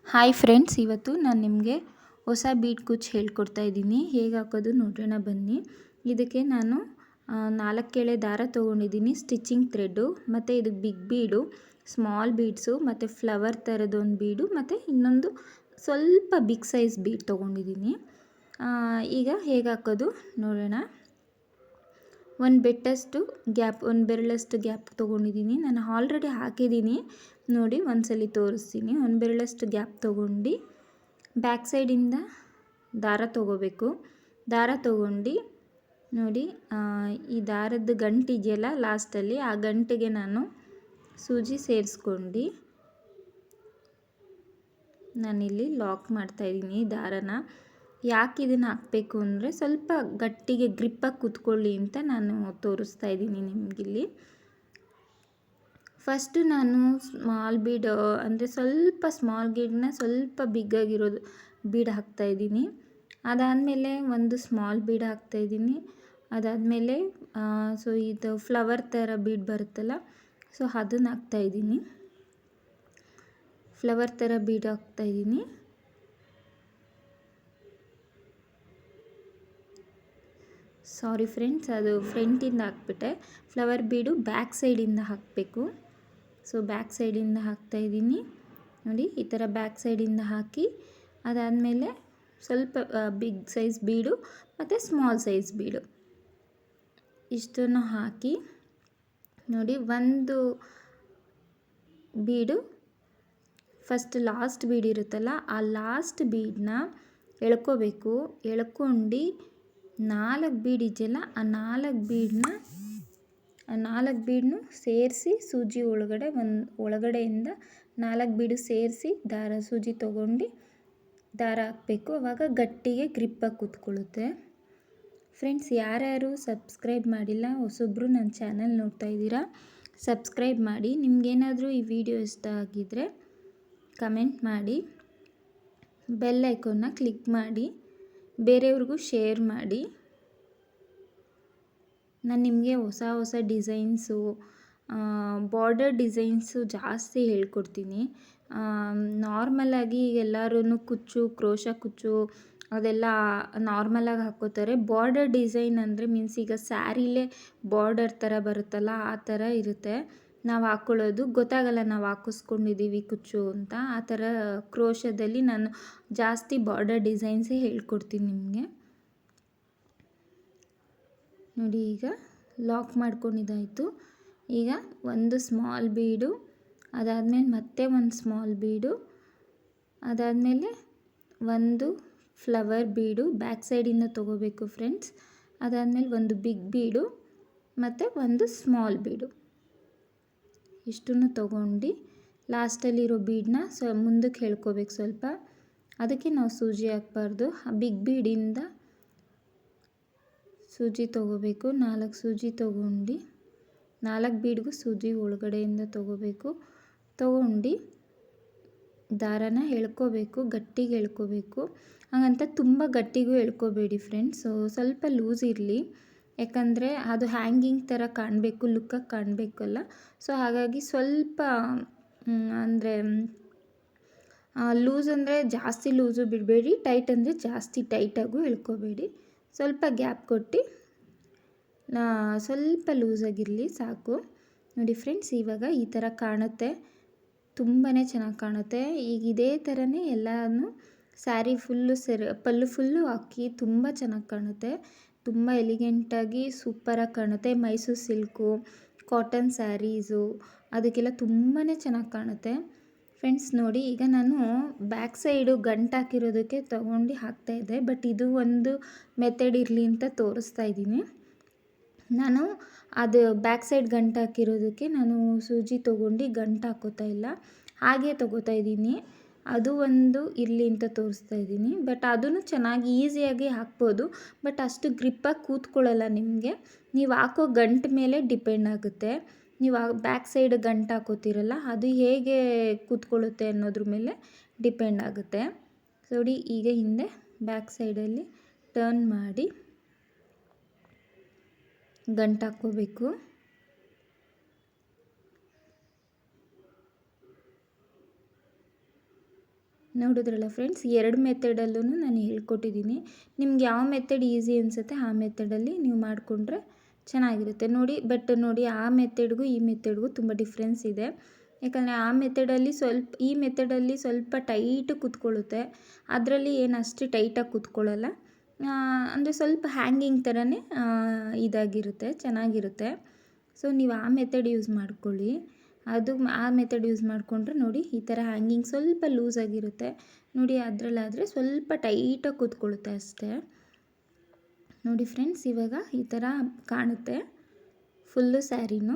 Hi friends, ಇವತ್ತು ನಾನು ನಿಮಗೆ ಹೊಸ ಬೀಡ್ ಕುಚ್ಚು ಹೇಳ್ಕೊಡ್ತಾ ಇದ್ದೀನಿ. ಹೇಗೆ ಹಾಕೋದು ನೋಡೋಣ ಬನ್ನಿ. ಇದಕ್ಕೆ ನಾನು 4 ಎಳೆ ದಾರ ತೊಗೊಂಡಿದ್ದೀನಿ, ಸ್ಟಿಚಿಂಗ್ ಥ್ರೆಡ್ಡು, ಮತ್ತು ಇದು ಬಿಗ್ ಬೀಡು, ಸ್ಮಾಲ್ ಬೀಡ್ಸು, ಮತ್ತು ಫ್ಲವರ್ ಥರದೊಂದು ಬೀಡು, ಮತ್ತು ಇನ್ನೊಂದು ಸ್ವಲ್ಪ ಬಿಗ್ ಸೈಜ್ ಬೀಡ್ ತೊಗೊಂಡಿದ್ದೀನಿ. ಈಗ ಹೇಗೆ ಹಾಕೋದು ನೋಡೋಣ. ಒಂದು ಬೆರಳಷ್ಟು ಗ್ಯಾಪ್ ತೊಗೊಂಡಿದ್ದೀನಿ. ನಾನು ಆಲ್ರೆಡಿ ಹಾಕಿದ್ದೀನಿ ನೋಡಿ, ಒಂದ್ಸಲಿ ತೋರಿಸ್ತೀನಿ. ಒಂದು ಬೆರಳಷ್ಟು ಗ್ಯಾಪ್ ತೊಗೊಂಡು ಬ್ಯಾಕ್ ಸೈಡಿಂದ ದಾರ ತೊಗೋಬೇಕು. ದಾರ ತೊಗೊಂಡು ನೋಡಿ, ಈ ದಾರದ ಗಂಟು ಇದೆಯಲ್ಲ ಲಾಸ್ಟಲ್ಲಿ, ಆ ಗಂಟಿಗೆ ನಾನು ಸೂಜಿ ಸೇರಿಸ್ಕೊಂಡು ನಾನಿಲ್ಲಿ ಲಾಕ್ ಮಾಡ್ತಾಯಿದ್ದೀನಿ ದಾರನ. ಯಾಕೆ ಇದನ್ನು ಹಾಕಬೇಕು ಅಂದರೆ ಸ್ವಲ್ಪ ಗಟ್ಟಿಗೆ ಗ್ರಿಪ್ಪಾಗಿ ಕೂತ್ಕೊಳ್ಳಿ ಅಂತ ನಾನು ತೋರಿಸ್ತಾ ಇದ್ದೀನಿ ನಿಮಗಿಲ್ಲಿ. ಫಸ್ಟು ನಾನು ಸ್ಮಾಲ್ ಬೀಡ್ ಅಂದರೆ ಸ್ವಲ್ಪ ಸ್ಮಾಲ್ ಬೀಡನ್ನ ಸ್ವಲ್ಪ ಬಿಗ್ಗಾಗಿರೋದು ಬೀಡ್ ಹಾಕ್ತಾಯಿದ್ದೀನಿ. ಅದಾದಮೇಲೆ ಒಂದು ಸ್ಮಾಲ್ ಬೀಡ್ ಹಾಕ್ತಾಯಿದ್ದೀನಿ. ಅದಾದಮೇಲೆ ಸೊ ಇದು ಫ್ಲವರ್ ಥರ ಬೀಡ್ ಬರುತ್ತಲ್ಲ, ಸೊ ಅದನ್ನು ಹಾಕ್ತಾಯಿದ್ದೀನಿ. ಫ್ಲವರ್ ಥರ ಬೀಡ್ ಹಾಕ್ತಾಯಿದ್ದೀನಿ. ಸಾರಿ ಫ್ರೆಂಡ್ಸ್, ಅದು ಫ್ರಂಟಿಂದ ಹಾಕ್ಬಿಟ್ಟೆ. ಫ್ಲವರ್ ಬೀಡು ಬ್ಯಾಕ್ ಸೈಡಿಂದ ಹಾಕಬೇಕು. ಸೊ ಬ್ಯಾಕ್ ಸೈಡಿಂದ ಹಾಕ್ತಾಯಿದ್ದೀನಿ ನೋಡಿ, ಈ ಥರ ಬ್ಯಾಕ್ ಸೈಡಿಂದ ಹಾಕಿ ಅದಾದಮೇಲೆ ಸ್ವಲ್ಪ ಬಿಗ್ ಸೈಜ್ ಬೀಡು ಮತ್ತು ಸ್ಮಾಲ್ ಸೈಜ್ ಬೀಡು ಇಷ್ಟನ್ನು ಹಾಕಿ ನೋಡಿ. ಒಂದು ಬೀಡು ಫಸ್ಟ್ ಲಾಸ್ಟ್ ಬೀಡ್ ಇರುತ್ತಲ್ಲ, ಆ ಲಾಸ್ಟ್ ಬೀಡನ್ನ ಎಳ್ಕೋಬೇಕು. ಎಳ್ಕೊಂಡು 4 ಬೀಡ್ ಇದೆಯಲ್ಲ, ಆ 4 ಬೀಡನ್ನು ಸೇರಿಸಿ ಸೂಜಿ ಒಳಗಡೆಯಿಂದ 4 ಬೀಡು ಸೇರಿಸಿ ಸೂಜಿ ತೊಗೊಂಡು ದಾರ ಹಾಕಬೇಕು. ಆವಾಗ ಗಟ್ಟಿಗೆ ಗ್ರಿಪ್ಪಾಗಿ ಕೂತ್ಕೊಳ್ಳುತ್ತೆ. ಫ್ರೆಂಡ್ಸ್, ಯಾರ್ಯಾರು ಸಬ್ಸ್ಕ್ರೈಬ್ ಮಾಡಿಲ್ಲ, ಹೊಸೊಬ್ಬರು ನನ್ನ ಚಾನಲ್ ನೋಡ್ತಾ ಇದ್ದೀರಾ, ಸಬ್ಸ್ಕ್ರೈಬ್ ಮಾಡಿ. ನಿಮಗೇನಾದರೂ ಈ ವಿಡಿಯೋ ಇಷ್ಟ ಆಗಿದ್ದರೆ ಕಮೆಂಟ್ ಮಾಡಿ, ಬೆಲ್ ಐಕಾನ್ನ ಕ್ಲಿಕ್ ಮಾಡಿ, ಬೇರೆಯವ್ರಿಗೂ ಶೇರ್ ಮಾಡಿ. ನಾನು ನಿಮಗೆ ಹೊಸ ಡಿಸೈನ್ಸು, ಬಾರ್ಡರ್ ಡಿಸೈನ್ಸು ಜಾಸ್ತಿ ಹೇಳ್ಕೊಡ್ತೀನಿ. ನಾರ್ಮಲಾಗಿ ಎಲ್ಲರೂ ಕ್ರೋಶ ಕುಚ್ಚು ಅದೆಲ್ಲ ನಾರ್ಮಲಾಗಿ ಹಾಕ್ಕೋತಾರೆ. ಬಾರ್ಡರ್ ಡಿಸೈನ್ ಅಂದರೆ ಮೀನ್ಸ್ ಈಗ ಸ್ಯಾರಿಲೇ ಬಾರ್ಡರ್ ಥರ ಬರುತ್ತಲ್ಲ, ಆ ಥರ ಇರುತ್ತೆ. ನಾವು ಹಾಕ್ಕೊಳ್ಳೋದು ಗೊತ್ತಾಗಲ್ಲ ನಾವು ಹಾಕಿಸ್ಕೊಂಡಿದ್ದೀವಿ ಕುಚ್ಚು ಅಂತ. ಆ ಥರ ಕ್ರೋಶದಲ್ಲಿ ನಾನು ಜಾಸ್ತಿ ಬಾರ್ಡರ್ ಡಿಸೈನ್ಸೇ ಹೇಳ್ಕೊಡ್ತೀನಿ ನಿಮಗೆ ನೋಡಿ. ಈಗ ಲಾಕ್ ಮಾಡ್ಕೊಂಡಿದ್ದಾಯಿತು. ಈಗ ಒಂದು ಸ್ಮಾಲ್ ಬೀಡು, ಅದಾದಮೇಲೆ ಮತ್ತೆ ಒಂದು ಸ್ಮಾಲ್ ಬೀಡು, ಅದಾದಮೇಲೆ ಒಂದು ಫ್ಲವರ್ ಬೀಡು ಬ್ಯಾಕ್ ಸೈಡಿಂದ ತೊಗೋಬೇಕು ಫ್ರೆಂಡ್ಸ್. ಅದಾದಮೇಲೆ ಒಂದು ಬಿಗ್ ಬೀಡು ಮತ್ತು ಒಂದು ಸ್ಮಾಲ್ ಬೀಡು ಇಷ್ಟನ್ನು ತೊಗೊಂಡು ಲಾಸ್ಟಲ್ಲಿರೋ ಬೀಡನ್ನ ಮುಂದಕ್ಕೆ ಎಳ್ಕೋಬೇಕು ಸ್ವಲ್ಪ. ಅದಕ್ಕೆ ನಾವು ಸೂಜಿ ಹಾಕಬಾರ್ದು. ಆ ಬಿಗ್ ಬೀಡಿಂದ ಸೂಜಿ ತೊಗೋಬೇಕು. 4 ಸೂಜಿ ತೊಗೊಂಡು 4 ಬೀಡ್ಗೂ ಸೂಜಿ ಒಳಗಡೆಯಿಂದ ತೊಗೋಬೇಕು. ತೊಗೊಂಡು ದಾರನ ಎಳ್ಕೋಬೇಕು, ಗಟ್ಟಿಗೆ ಎಳ್ಕೋಬೇಕು. ಹಾಗಂತ ತುಂಬ ಗಟ್ಟಿಗೂ ಎಳ್ಕೋಬೇಡಿ ಫ್ರೆಂಡ್ಸ್, ಸ್ವಲ್ಪ ಲೂಸ್ ಇರಲಿ. ಯಾಕಂದರೆ ಅದು ಹ್ಯಾಂಗಿಂಗ್ ಥರ ಕಾಣಬೇಕು, ಲುಕ್ಕಾಗಿ ಕಾಣಬೇಕಲ್ಲ. ಸೊ ಹಾಗಾಗಿ ಸ್ವಲ್ಪ ಅಂದರೆ ಲೂಸ್ ಅಂದರೆ ಜಾಸ್ತಿ ಲೂಸು ಬಿಡಬೇಡಿ, ಟೈಟ್ ಅಂದರೆ ಜಾಸ್ತಿ ಟೈಟಾಗೂ ಎಳ್ಕೋಬೇಡಿ. ಸ್ವಲ್ಪ ಗ್ಯಾಪ್ ಕೊಟ್ಟು ಸ್ವಲ್ಪ ಲೂಸಾಗಿರಲಿ ಸಾಕು ನೋಡಿ ಫ್ರೆಂಡ್ಸ್. ಇವಾಗ ಈ ಥರ ಕಾಣುತ್ತೆ, ತುಂಬಾ ಚೆನ್ನಾಗಿ ಕಾಣುತ್ತೆ. ಈಗ ಇದೇ ಥರನೇ ಎಲ್ಲನೂ ಸ್ಯಾರಿ ಫುಲ್ಲು ಪಲ್ಲು ಫುಲ್ಲು ಹಾಕಿ ತುಂಬ ಚೆನ್ನಾಗಿ ಕಾಣುತ್ತೆ. ತುಂಬ ಎಲಿಗೆಂಟಾಗಿ ಸೂಪರಾಗಿ ಕಾಣುತ್ತೆ. ಮೈಸೂರು ಸಿಲ್ಕು, ಕಾಟನ್ ಸ್ಯಾರೀಸು ಅದಕ್ಕೆಲ್ಲ ತುಂಬಾ ಚೆನ್ನಾಗಿ ಕಾಣುತ್ತೆ ಫ್ರೆಂಡ್ಸ್. ನೋಡಿ, ಈಗ ನಾನು ಬ್ಯಾಕ್ ಸೈಡು ಗಂಟು ಹಾಕಿರೋದಕ್ಕೆ ತೊಗೊಂಡು ಹಾಕ್ತಾಯಿದ್ದೆ, ಬಟ್ ಇದು ಒಂದು ಮೆಥಡ್ ಇರಲಿ ಅಂತ ತೋರಿಸ್ತಾ ಇದ್ದೀನಿ. ನಾನು ಅದು ಬ್ಯಾಕ್ ಸೈಡ್ ಗಂಟು ಹಾಕಿರೋದಕ್ಕೆ ನಾನು ಸೂಜಿ ತೊಗೊಂಡು ಗಂಟು ಹಾಕೋತಾ ಇಲ್ಲ, ಹಾಗೆ ತೊಗೋತಾ ಇದ್ದೀನಿ. ಅದು ಒಂದು ಇರಲಿ ಅಂತ ತೋರಿಸ್ತಾ ಇದ್ದೀನಿ. ಬಟ್ ಅದನ್ನು ಚೆನ್ನಾಗಿ ಈಸಿಯಾಗಿ ಹಾಕ್ಬೋದು, ಬಟ್ ಅಷ್ಟು ಗ್ರಿಪ್ಪಾಗಿ ಕೂತ್ಕೊಳ್ಳಲ್ಲ ನಿಮಗೆ. ನೀವು ಹಾಕೋ ಗಂಟು ಮೇಲೆ ಡಿಪೆಂಡ್ ಆಗುತ್ತೆ. ನೀವು ಬ್ಯಾಕ್ ಸೈಡ್ ಗಂಟು ಹಾಕೋತಿರಲ್ಲ, ಅದು ಹೇಗೆ ಕೂತ್ಕೊಳ್ಳುತ್ತೆ ಅನ್ನೋದ್ರ ಮೇಲೆ ಡಿಪೆಂಡ್ ಆಗುತ್ತೆ. ನೋಡಿ, ಈಗ ಹಿಂದೆ ಬ್ಯಾಕ್ ಸೈಡಲ್ಲಿ ಟರ್ನ್ ಮಾಡಿ ಗಂಟು ಹಾಕ್ಕೋಬೇಕು. ನೋಡಿದ್ರಲ್ಲ ಫ್ರೆಂಡ್ಸ್, 2 ಮೆಥಡಲ್ಲೂ ನಾನು ಹೇಳ್ಕೊಟ್ಟಿದ್ದೀನಿ. ನಿಮ್ಗೆ ಯಾವ ಮೆಥಡ್ ಈಸಿ ಅನಿಸುತ್ತೆ ಆ ಮೆಥಡಲ್ಲಿ ನೀವು ಮಾಡಿಕೊಂಡ್ರೆ ಚೆನ್ನಾಗಿರುತ್ತೆ ನೋಡಿ. ಬಟ್ ನೋಡಿ, ಆ ಮೆಥಡ್ಗೂ ಈ ಮೆಥಡ್ಗೂ ತುಂಬ ಡಿಫ್ರೆನ್ಸ್ ಇದೆ. ಯಾಕಂದರೆ ಈ ಮೆಥಡಲ್ಲಿ ಸ್ವಲ್ಪ ಟೈಟ್ ಕೂತ್ಕೊಳ್ಳುತ್ತೆ, ಅದರಲ್ಲಿ ಏನು ಅಷ್ಟು ಟೈಟಾಗಿ ಕೂತ್ಕೊಳ್ಳಲ್ಲ. ಅಂದರೆ ಸ್ವಲ್ಪ ಹ್ಯಾಂಗಿಂಗ್ ಥರನೇ ಇದಾಗಿರುತ್ತೆ, ಚೆನ್ನಾಗಿರುತ್ತೆ. ಸೊ ನೀವು ಆ ಮೆಥಡ್ ಯೂಸ್ ಮಾಡ್ಕೊಳ್ಳಿ. ಆ ಮೆಥಡ್ ಯೂಸ್ ಮಾಡಿಕೊಂಡ್ರೆ ನೋಡಿ, ಈ ಥರ ಹ್ಯಾಂಗಿಂಗ್ ಸ್ವಲ್ಪ ಲೂಸಾಗಿರುತ್ತೆ ನೋಡಿ. ಅದರಲ್ಲಾದರೆ ಸ್ವಲ್ಪ ಟೈಟಾಗಿ ಕೂತ್ಕೊಳ್ಳುತ್ತೆ ಅಷ್ಟೇ. ನೋಡಿ ಫ್ರೆಂಡ್ಸ್, ಇವಾಗ ಈ ಥರ ಕಾಣುತ್ತೆ ಫುಲ್ಲು ಸ್ಯಾರಿನೂ.